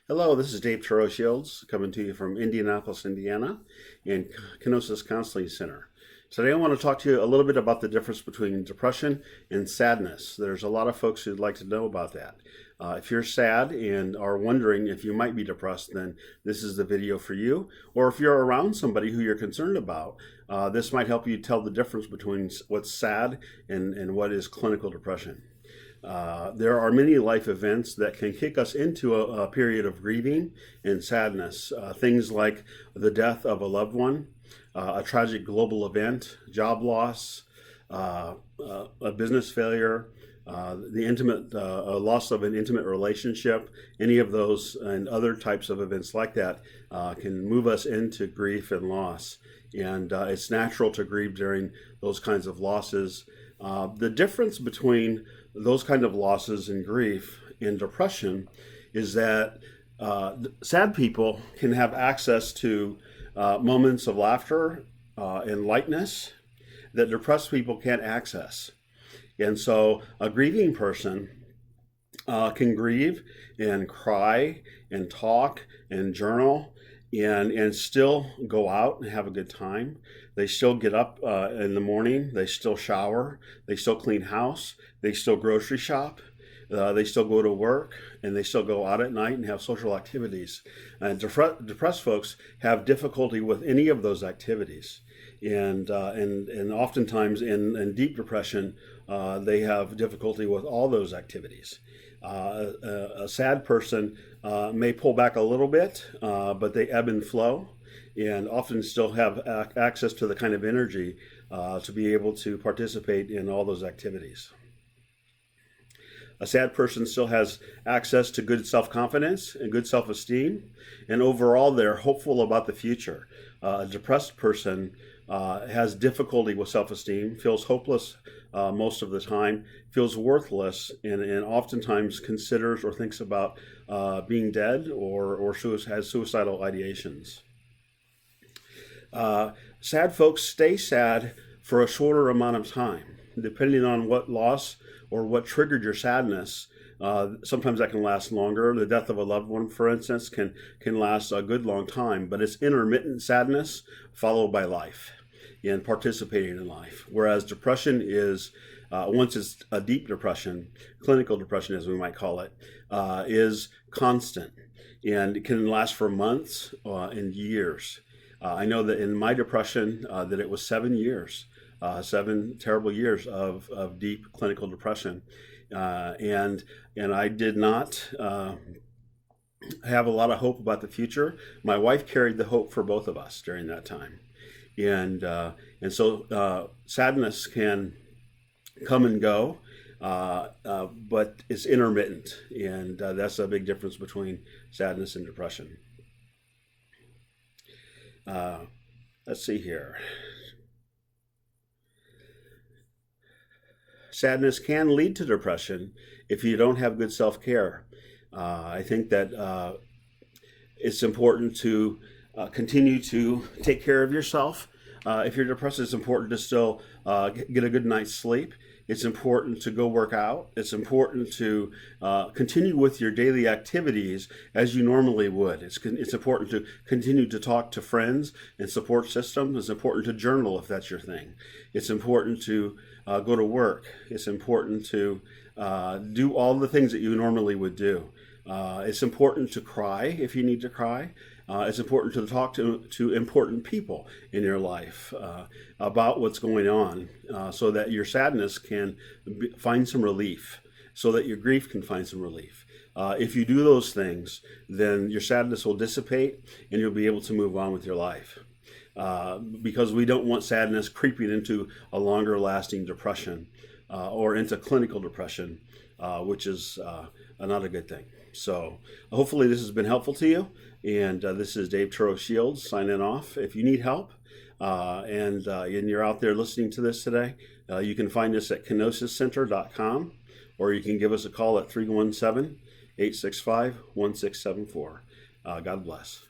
Hello, this is Dave Turo Shields coming to you from Indianapolis, Indiana, and Kenosis Counseling Center. Today I want to talk to you a little bit about the difference between depression and sadness. There's a lot of folks who'd like to know about that. If you're sad and are wondering if you might be depressed, then this is the video for you. Or if you're around somebody who you're concerned about, this might help you tell the difference between what's sad and what is clinical depression. There are many life events that can kick us into a period of grieving and sadness. Things like the death of a loved one, a tragic global event, job loss, a business failure, a loss of an intimate relationship. Any of those and other types of events like that can move us into grief and loss. And it's natural to grieve during those kinds of losses. The difference between those kind of losses and grief and depression is that sad people can have access to moments of laughter and lightness that depressed people can't access. And so a grieving person can grieve and cry and talk and journal and still go out and have a good time. They still get up in the morning, they still shower, they still clean house, they still grocery shop, they still go to work, and they still go out at night and have social activities. And depressed folks have difficulty with any of those activities. And oftentimes in deep depression, they have difficulty with all those activities. A sad person may pull back a little bit, but they ebb and flow, and often still have access to the kind of energy to be able to participate in all those activities. A sad person still has access to good self-confidence and good self-esteem, and overall they're hopeful about the future. A depressed person has difficulty with self-esteem, feels hopeless most of the time, feels worthless, and oftentimes considers or thinks about being dead or has suicidal ideations. Sad folks stay sad for a shorter amount of time, depending on what loss or what triggered your sadness. Sometimes that can last longer. The death of a loved one, for instance, can last a good long time, but it's intermittent sadness followed by life and participating in life. Whereas depression is, once it's a deep depression, clinical depression as we might call it, is constant and it can last for months and years. I know that in my depression that it was 7 years. 7 terrible years of deep clinical depression, and I did not have a lot of hope about the future. My wife carried the hope for both of us during that time, and so sadness can come and go, but it's intermittent, and that's a big difference between sadness and depression. Let's see here. Sadness can lead to depression if you don't have good self-care. I think that it's important to continue to take care of yourself. If you're depressed, it's important to still get a good night's sleep. It's important to go work out. It's important to continue with your daily activities as you normally would. It's important to continue to talk to friends and support systems. It's important to journal if that's your thing. It's important to go to work. It's important to do all the things that you normally would do. It's important to cry if you need to cry. It's important to talk to important people in your life about what's going on so that your sadness can find some relief, so that your grief can find some relief. If you do those things, then your sadness will dissipate and you'll be able to move on with your life. Because we don't want sadness creeping into a longer lasting depression or into clinical depression, which is not a good thing. So hopefully this has been helpful to you. And this is Dave Turo Shields signing off. If you need help and you're out there listening to this today, you can find us at kenosiscenter.com, or you can give us a call at 317-865-1674. God bless.